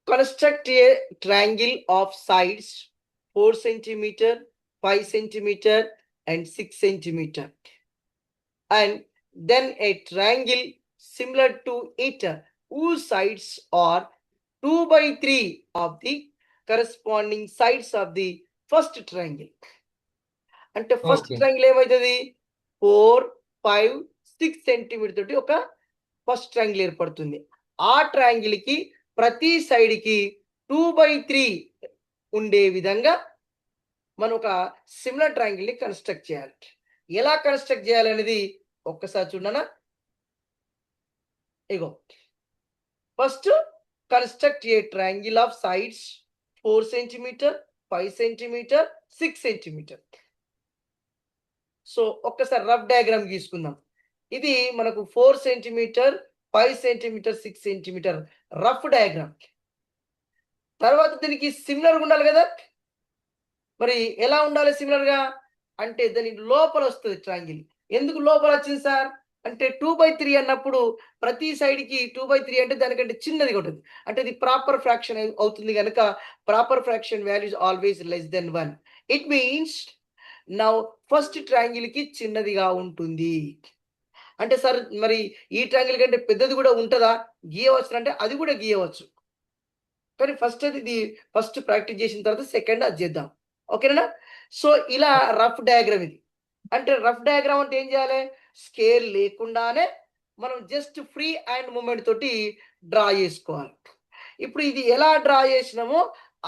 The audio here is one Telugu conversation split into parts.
Construct a triangle of sides 4 centimeter, 5 centimeter, and 6 centimeter. And then a triangle similar to it, whose sides are 2 by 3 of the corresponding sides of the first triangle. అంటే ఫస్ట్ ట్రయాంగిల్ ఏమవుతుంది 4, 5, 6 సెంటీమీటర్ తోటి ఒక ఫస్ట్ ట్రయాంగిల్ ఏర్పడుతుంది. ఆ ట్రయాంగిల్ కి ప్రతి సైడ్ కి 2/3 ఉండే విధంగా మనం ఒక సిమిలర్ ట్రయాంగిల్ ని కన్స్ట్రక్ట్ చేయాలి. ఎలా కన్స్ట్రక్ట్ చేయాలి అనేది ఒక్కసారి చూడనా. ఇగో first construct a triangle of sides 4 centimetre, 5 centimetre, 6 centimetre. So ఒక్కసారి రఫ్ డయాగ్రామ్ గీసుకుందాం. ఇది మనకు 4 centimetre, 5 centimetre, 6 centimetre rough diagram. తర్వాత దీనికి సిమిలర్గా ఉండాలి కదా. మరి ఎలా ఉండాలి సిమిలర్గా అంటే దాని లోపల వస్తుంది ట్రయాంగిల్. ఎందుకు లోపల వచ్చింది సార్ అంటే 2/3 అన్నప్పుడు ప్రతి సైడ్ కి 2/3 అంటే దానికంటే చిన్నదిగా ఉంటుంది. అంటే ఇది ప్రాపర్ ఫ్రాక్షన్ అవుతుంది కనుక proper fraction value is always less than 1. It means now first triangle కి చిన్నదిగా ఉంటుంది. అంటే సార్ మరి ఈ ట్రయాంగిల్ కంటే పెద్దది కూడా ఉంటుందా గీయవచ్చు అంటే అది కూడా గీయవచ్చు. కానీ ఫస్ట్ ప్రాక్టీస్ చేసిన తర్వాత సెకండ్ అది చేద్దాం. ఓకేనా. సో ఇలా రఫ్ డయాగ్రామ్ ఇది. అంటే రఫ్ డయాగ్రామ్ అంటే ఏం చేయాలి స్కేల్ లేకుండానే మనం జస్ట్ ఫ్రీ హ్యాండ్ మూమెంట్ తోటి డ్రా చేసుకోవాలి. ఇప్పుడు ఇది ఎలా డ్రా చేసినామో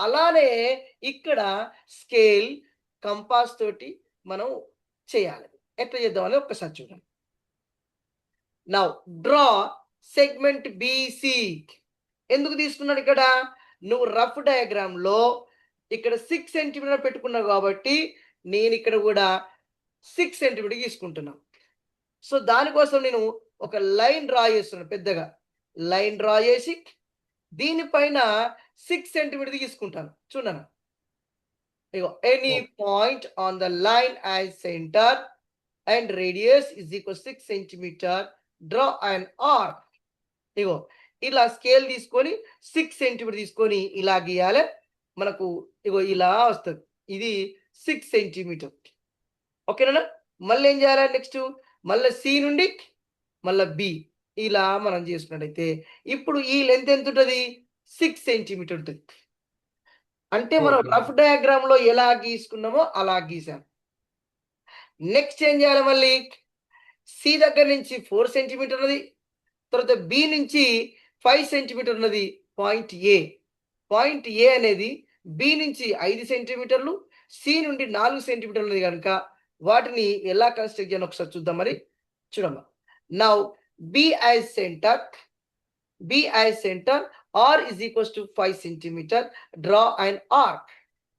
అలానే ఇక్కడ స్కేల్ కంపాస్ తోటి మనం చేయాలి. ఎట్లా చేద్దామని ఒక్కసారి చూడండి. Now draw segment BC. ఎందుకు తీసుకున్నాడు ఇక్కడ నువ్వు రఫ్ డయాగ్రామ్ లో ఇక్కడ 6 సెంటీమీటర్ పెట్టుకున్నావు కాబట్టి నేను ఇక్కడ కూడా 6 సెంటీమీటర్ తీసుకుంటున్నాను. సో దానికోసం నేను ఒక లైన్ డ్రా చేస్తున్నాను. పెద్దగా లైన్ డ్రా చేసి దీనిపైన 6 సెంటీమీటర్ తీసుకుంటాను. చూడనా ఇగో any point on the line as centre and radius is equal 6 centimetre. Draw and arc. ఇగో ఇలా స్కేల్ తీసుకొని 6 సెంటీమీటర్ తీసుకొని ఇలా గీయాలి. మనకు ఇగో ఇలా వస్తుంది. ఇది 6 సెంటీమీటర్. ఓకేనా. మళ్ళీ ఏం చేయాలి నెక్స్ట్ మళ్ళీ సి నుండి మళ్ళీ బి ఇలా మనం చేసుకున్నట్టయితే ఇప్పుడు ఈ లెంత్ ఎంత ఉంటుంది 6 సెంటీమీటర్ ఉంటుంది. అంటే మనం రఫ్ డయాగ్రామ్ లో ఎలా గీసుకున్నామో అలా గీసాం. నెక్స్ట్ ఏం చేయాలి మళ్ళీ సి దగ్గర నుంచి 4 సెంటీమీటర్ ఉన్నది. తర్వాత బి నుంచి 5 సెంటీమీటర్ ఉన్నది పాయింట్ ఏ. పాయింట్ ఏ అనేది బి నుంచి 5 సెంటీమీటర్లు, సి నుండి 4 సెంటీమీటర్లు ఉన్నది కనుక వాటిని ఎలా కన్స్ట్రక్ట్ చేయాలి ఒకసారి చూద్దాం. మరి చూడమ్మా. Now B as centre R is equals to 5 centimetre. Draw and arc.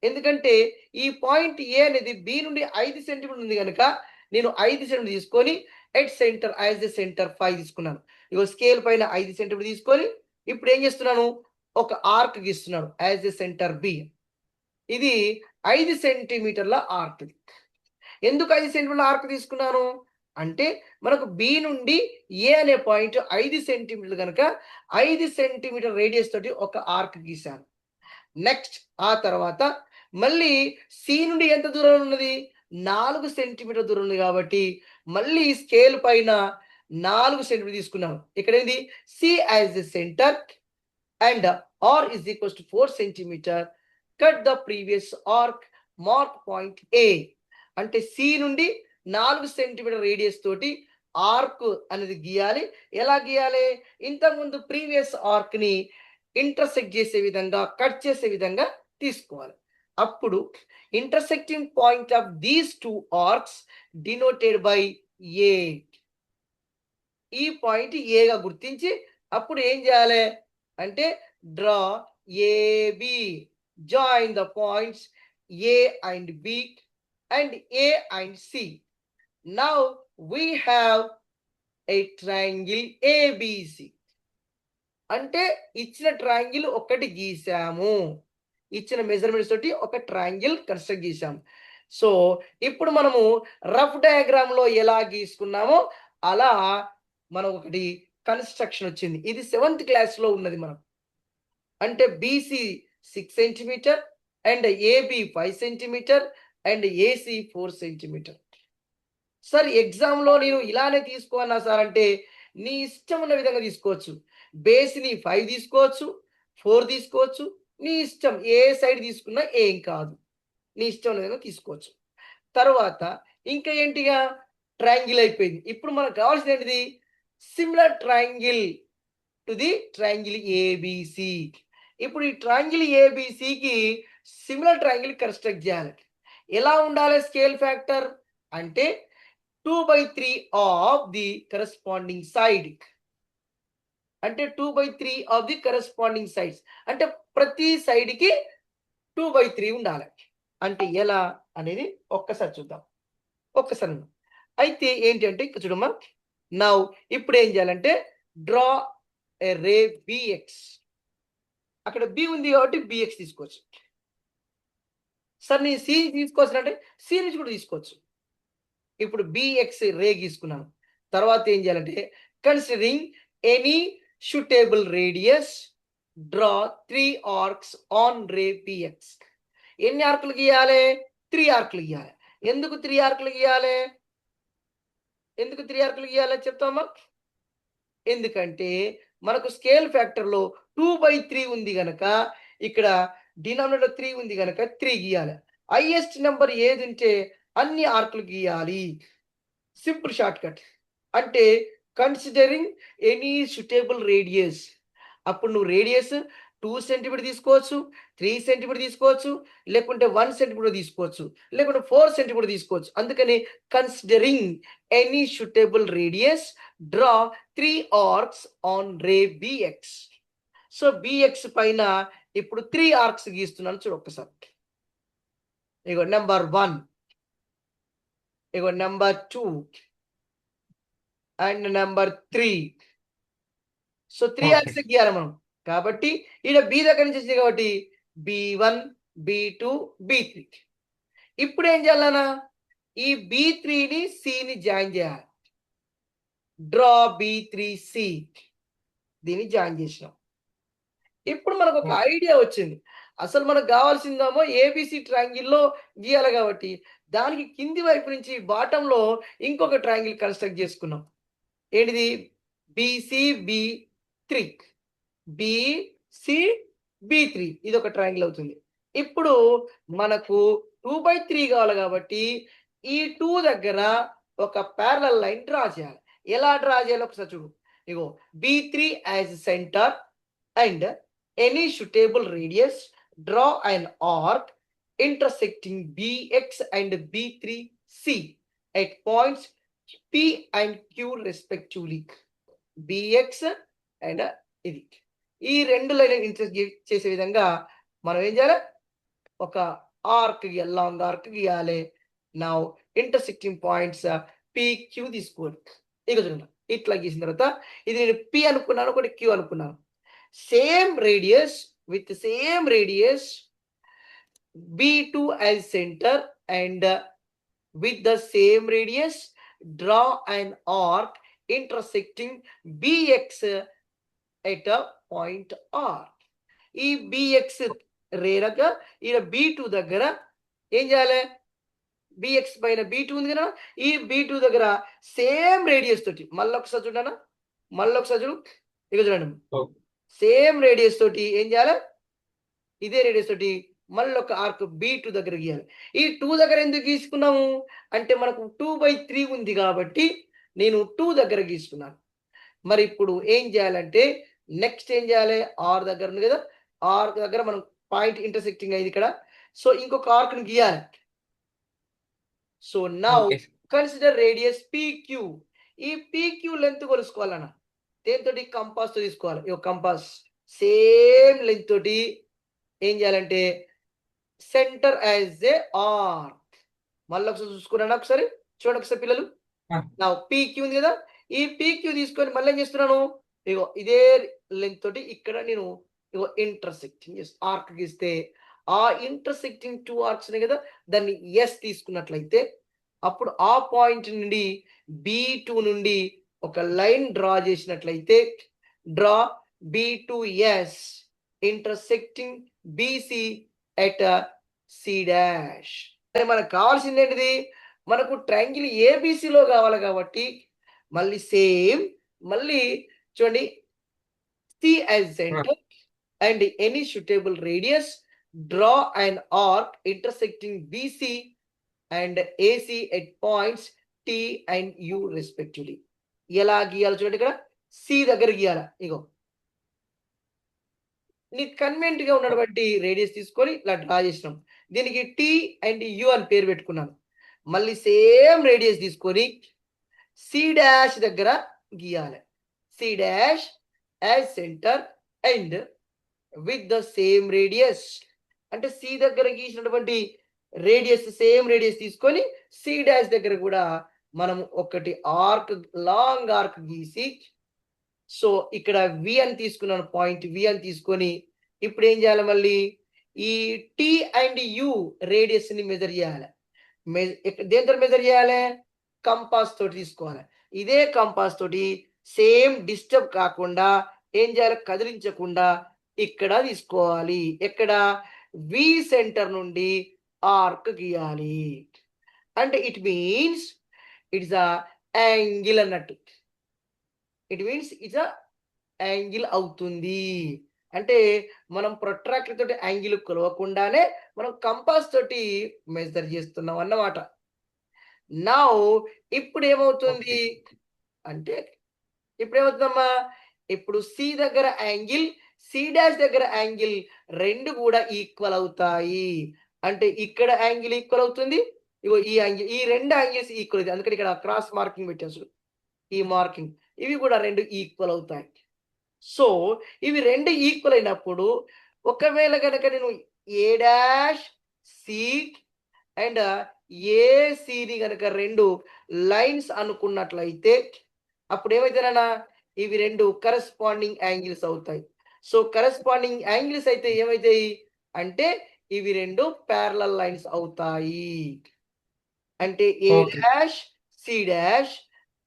ఎందుకంటే ఈ పాయింట్ ఏ అనేది బి నుండి 5 సెంటీమీటర్ ఉంది కనుక నేను 5 సెంటీమీటర్ తీసుకొని at centre as the centre 5 తీసుకున్నాను. ఇగో స్కేల్ పైన 5 సెంటీమీటర్ తీసుకొని ఇప్పుడు ఏం చేస్తున్నాను ఒక ఆర్క్ గీస్తున్నాను యాజ్ ద సెంటర్ బి. ఇది 5 సెంటీమీటర్ల ఆర్క్. ఎందుకు 5 సెంటీమీటర్ల ఆర్క్ తీసుకున్నాను అంటే మనకు బి నుండి ఏ అనే పాయింట్ 5 సెంటీమీటర్లు కనుక 5 సెంటీమీటర్ రేడియస్ తోటి ఒక ఆర్క్ గీసాను. నెక్స్ట్ ఆ తర్వాత మళ్ళీ సి నుండి ఎంత దూరం ఉన్నది 4 సెంటీమీటర్ దూరం ఉంది కాబట్టి మళ్ళీ స్కేల్ పైన 4 సెంటీమీటర్ తీసుకున్నాను. ఇక్కడ ఏంది C as the centre and R is equals to 4 centimetre. Cut the previous arc mark point A. అంటే సి నుండి 4 సెంటీమీటర్ రేడియస్ తోటి ఆర్క్ అనేది గీయాలి. ఎలా గీయాలి ఇంతకుముందు ప్రీవియస్ ఆర్క్ ని ఇంటర్సెక్ట్ చేసే విధంగా కట్ చేసే విధంగా తీసుకోవాలి. అప్పుడు intersecting point of these 2 arcs denoted by A. ఈ పాయింట్ ఏగా గుర్తించి అప్పుడు ఏం చేయాలి అంటే draw AB. Join the points A and B and A and C. Now we have a triangle ABC. అంటే ఇచ్చిన ట్రయాంగిల్ ఒకటి గీసాము. ఇచ్చిన మెజర్మెంట్స్ తోటి ఒక ట్రయాంగిల్ కన్స్ట్రక్ట్ చేసాము. సో ఇప్పుడు మనము రఫ్ డయాగ్రామ్ లో ఎలా గీసుకున్నామో అలా మనం ఒకటి కన్స్ట్రక్షన్ వచ్చింది. ఇది 7th క్లాస్ లో ఉన్నది. మనం అంటే BC 6 centimetre and AB 5 centimetre and AC 4 centimetre. Sir ఎగ్జామ్లో నేను ఇలానే తీసుకోనా సార్ అంటే నీ ఇష్టం ఉన్న విధంగా తీసుకోవచ్చు. బేస్ని 5 తీసుకోవచ్చు, 4 తీసుకోవచ్చు, నీ ఇష్టం ఏ సైడ్ తీసుకున్నా ఏం కాదు. నీ ఇష్టం ఉన్న విధంగా తీసుకోవచ్చు. తర్వాత ఇంకా ఏంటిగా ట్రయాంగిల్ అయిపోయింది. ఇప్పుడు మనకు కావాల్సింది ఏంటిది? Similar triangle to the triangle ABC. ఇప్పుడు ఈ ట్రయాంగిల్ ఏబిసికి సిమిలర్ ట్రయాంగిల్ కన్స్ట్రక్ట్ చేయాలి. ఎలా ఉండాలి స్కేల్ ఫ్యాక్టర్ అంటే 2/3 ఆఫ్ ది కరెస్పాండింగ్ సైడ్. అంటే 2/3 ఆఫ్ ది కరెస్పాండింగ్ సైడ్స్. అంటే ప్రతి సైడ్కి 2/3 ఉండాలి. అంటే ఎలా అనేది ఒక్కసారి చూద్దాం. ఒక్కసారి అయితే ఏంటంటే ఇక్కడ చూడమ్మా. నౌ ఇప్పుడు ఏం చేయాలంటే డ్రా ఏ రే బిఎక్స్. అక్కడ బి ఉంది కాబట్టి బిఎక్స్ తీసుకోవచ్చు. సార్ నేను సి తీసుకోవచ్చు అంటే సి నుంచి కూడా తీసుకోవచ్చు. ఇప్పుడు బిఎక్స్ రే గీసుకున్నాను. తర్వాత ఏం చేయాలంటే considering any suitable radius draw 3 arcs on ray BX. ఎన్ని ఆర్కులు గీయాలి? 3 ఆర్కులు గీయాలి. ఎందుకు 3 ఆర్కులు గీయాలి? ఎందుకు 3 ఆర్కులు గీయాలి చెప్తామా? ఎందుకంటే మనకు స్కేల్ ఫ్యాక్టర్లో 2/3 ఉంది గనక ఇక్కడ డినామినేటర్ 3 ఉంది గనక 3 గీయాలి. హైయెస్ట్ నెంబర్ ఏది ఉంటే అన్ని ఆర్కులు గీయాలి. Simple short cut. అంటే కన్సిడరింగ్ ఎనీ సూటబుల్ రేడియస్. అప్పుడు నువ్వు రేడియస్ 2 సెంటీమీటర్ తీసుకోవచ్చు, 3 సెంటీమీటర్ తీసుకోవచ్చు, లేకుంటే 1 సెంటీమీటర్ తీసుకోవచ్చు, లేకుంటే 4 సెంటీమీటర్ తీసుకోవచ్చు. అందుకని considering any suitable radius draw 3 arcs on ray BX. So BX పైన ఇప్పుడు 3 ఆర్క్స్ గీస్తున్నాను చూడు ఒక్కసారి. ఇగో నెంబర్ 1, ఇగో number 2 and number 3. So 3 arcs గీయాలి మనం. కాబట్టి ఈడ బి దగ్గర నుంచి వచ్చింది కాబట్టి B1, B2, B3. ఇప్పుడు ఏం చేయాలన్నా ఈ B3ని సిని జాయిన్ చేయాలి. Draw B3C. దీన్ని జాయిన్ చేసినాం. ఇప్పుడు మనకు ఒక ఐడియా వచ్చింది. అసలు మనకు కావాల్సిందేమో ఏబిసి ట్రయాంగిల్లో గీయాలి కాబట్టి దానికి కింది వైపు నుంచి బాటంలో ఇంకొక ట్రయాంగిల్ కన్స్ట్రక్ట్ చేసుకున్నాం. ఏంటిది? BCB3, BCB3 ఇది ఒక ట్రయాంగిల్ అవుతుంది. ఇప్పుడు మనకు 2/3 కావాలి కాబట్టి ఈ 2 దగ్గర ఒక ప్యారలల్ లైన్ డ్రా చేయాలి. ఎలా డ్రా చేయాలో ఒకసారి చూడు. ఇగో B3 as centre and any suitable radius draw an arc intersecting BX and B3C at points P and Q respectively. BX and ఇది ఈ రెండు లైన్ ఇంటర్సెక్ట్ చేసే విధంగా మనం ఏం చేయాలి? ఒక ఆర్క్ గీయాలి, లాంగ్ ఆర్క్ గీయాలి. నౌ ఇంటర్సెక్టింగ్ పాయింట్స్ PQ తీసుకోవాలి. ఇక చూడండి ఇట్లా గీసిన తర్వాత ఇది నేను P అనుకున్నాను, ఒకటి Q అనుకున్నాను. Same radius with same radius B2 as center and with the same radius draw an arc intersecting BX at a point R. ఈ BX రేరక ఈడ B2 దగ్గర ఏం చేయాలి? BX పైన B2 ఉంది కదా, ఈ B2 దగ్గర సేమ్ రేడియస్ తోటి మళ్ళీ ఒకసారి చూడనా, మళ్ళీ ఒకసారి చూడు. ఇక చూడండి సేమ్ రేడియస్ తోటి ఏం చేయాలి? ఇదే రేడియస్ తోటి మళ్ళీ ఒక ఆర్క్ B2 దగ్గర గీయాలి. ఈ 2 దగ్గర ఎందుకు గీసుకున్నాము అంటే మనకు 2/3 ఉంది కాబట్టి నేను 2 దగ్గర గీసుకున్నాను. మరి ఇప్పుడు ఏం చేయాలంటే నెక్స్ట్ ఏం చేయాలి? ఆర్ దగ్గర ఉంది కదా, ఆర్క్ దగ్గర మనం పాయింట్ ఇంటర్సెక్టింగ్ అయింది ఇక్కడ. సో ఇంకొక ఆర్క్ని గీయాలి. So now consider radius PQ. ఈ PQ లెంత్ కొలుసుకోవాలన్న దేనితోటి? కంపాస్ తో తీసుకోవాలి. ఈ కంపాస్ సేమ్ లెంత్ తోటి ఏం చేయాలంటే సెంటర్ యాజ్ ఏ ఆర్క్. మళ్ళీ ఒకసారి చూసుకున్నాను, ఒకసారి చూడండి ఒకసారి పిల్లలు. నా PQ ఉంది కదా, ఈ PQ తీసుకొని మళ్ళీ ఏం చేస్తున్నాను? ఇగో ఇదే లెంత్ తోటి ఇక్కడ నేను ఇగో ఇంటర్సెక్టింగ్ ఆర్క్ గీస్తే ఆ ఇంటర్సెక్టింగ్ 2 ఆర్క్స్ కదా, దాన్ని S తీసుకున్నట్లయితే అప్పుడు ఆ పాయింట్ నుండి B2 నుండి ఒక లైన్ డ్రా చేసినట్లయితే draw B2S intersecting BC at C dash. మనకు కావాల్సింది ఏంటిది? మనకు ట్రయాంగిల్ ఏబిసిలో కావాలి కాబట్టి మళ్ళీ సేమ్ మళ్ళీ చూడండి C as center and any suitable radius, draw an arc intersecting BC and AC at points T and U respectively. ఎలా గీయాలి చూడండి, ఇక్కడ C దగ్గర గీయాల. ఇగో నీకు కన్వెంట్ గా ఉన్నటువంటి రేడియస్ తీసుకొని ఇలా డ్రా చేసినాం. దీనికి టీ అండ్ యు అని పేరు పెట్టుకున్నాను. మళ్ళీ సేమ్ రేడియస్ తీసుకొని సి డాష్ దగ్గర గీయాలి. C dash as centre and with the same radius, అంటే సి దగ్గర గీసినటువంటి రేడియస్ సేమ్ రేడియస్ తీసుకొని సి డాష్ దగ్గర కూడా మనం ఒకటి ఆర్క్, లాంగ్ ఆర్క్ గీసి, సో ఇక్కడ వి అని తీసుకున్నాను, పాయింట్ వి అని తీసుకొని ఇప్పుడు ఏం చేయాలి, మళ్ళీ ఈ టి అండ్ యు రేడియస్ ని మెజర్ చేయాలి. దేంతో మెజర్ చేయాలి? కంపాస్ తోటి తీసుకోవాలి. ఇదే కంపాస్ తోటి సేమ్ డిస్టర్బ్ కాకుండా ఏం చేయాలి, కదిలించకుండా ఇక్కడ తీసుకోవాలి. ఎక్కడ? వి సెంటర్ నుండి ఆర్క్ గీయాలి. అంటే it means it's a angle అన్నట్టు. It means it's a angle అవుతుంది. అంటే మనం ప్రొట్రాక్టర్ తోటి యాంగిల్ కొలవకుండానే మనం కంపాస్ తోటి మెజర్ చేస్తున్నాం అన్నమాట. నౌ ఇప్పుడు ఏమవుతుంది అంటే, ఇప్పుడు ఏమవుతుందమ్మా, ఇప్పుడు సి దగ్గర యాంగిల్, సి డాష్ దగ్గర యాంగిల్ రెండు కూడా ఈక్వల్ అవుతాయి. అంటే ఇక్కడ యాంగిల్ ఈక్వల్ అవుతుంది, ఇగో ఈ యాంగిల్, ఈ రెండు యాంగిల్స్ ఈక్వల్ అవుతాయి. అందుకని ఇక్కడ క్రాస్ మార్కింగ్ పెట్టాను, ఈ మార్కింగ్, ఇవి కూడా రెండు ఈక్వల్ అవుతాయి. సో ఇవి రెండు ఈక్వల్ అయినప్పుడు ఒకవేళ కనుక నేను ఏ డాష్ సి అండ్ ఏసిని కనుక రెండు లైన్స్ అనుకున్నట్లయితే అప్పుడు ఏమైతేనా, ఇవి రెండు కరెస్పాండింగ్ యాంగిల్స్ అవుతాయి. సో కరెస్పాండింగ్ యాంగిల్స్ అయితే ఏమైతాయి అంటే ఇవి రెండు ప్యారలల్ లైన్స్ అవుతాయి. అంటే A dash C dash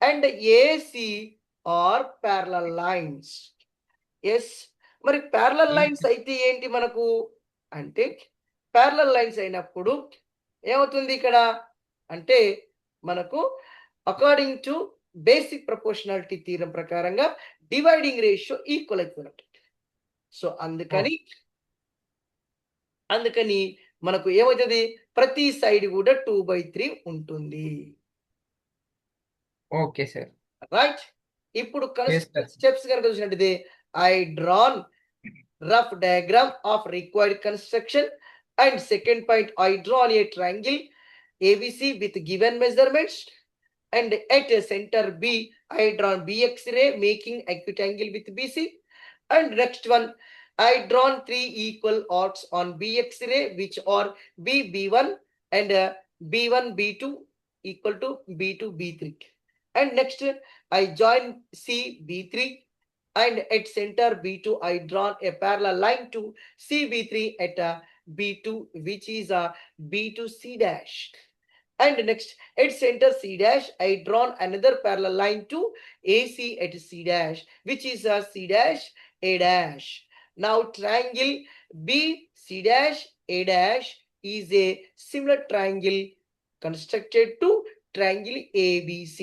and AC are parallel lines. Yes, మరి ప్యారలల్ లైన్స్ అయితే ఏంటి మనకు అంటే, ప్యారలల్ లైన్స్ అయినప్పుడు ఏమవుతుంది ఇక్కడ అంటే మనకు according to basic proportionality theorem ప్రకారంగా డివైడింగ్ రేషియో ఈక్వల్ అయిపోయినట్టు. సో అందుకని మనకు ఏమవుతుంది, ప్రతి సైడ్ కూడా 2/3 ఉంటుంది. Okay sir, right. ఇప్పుడు స్టెప్స్ కనుక చూసినట్టయితే, I drawn rough diagram of required construction, and second point I drawn a triangle ABC with given measurements, and at a center B I drawn BX ray making acute angle with BC, and next one I drawn 3 equal arcs on BX ray which are B1 and B1 B2 equal to B2 B3, and next I join C B3, and at center B2 I drawn a parallel line to CB3 at B2 which is a B2 C dash, and next at center C dash I drawn another parallel line to AC at C dash which is a C dash A dash. Now triangle B C dash A dash is a similar triangle constructed to triangle ABC.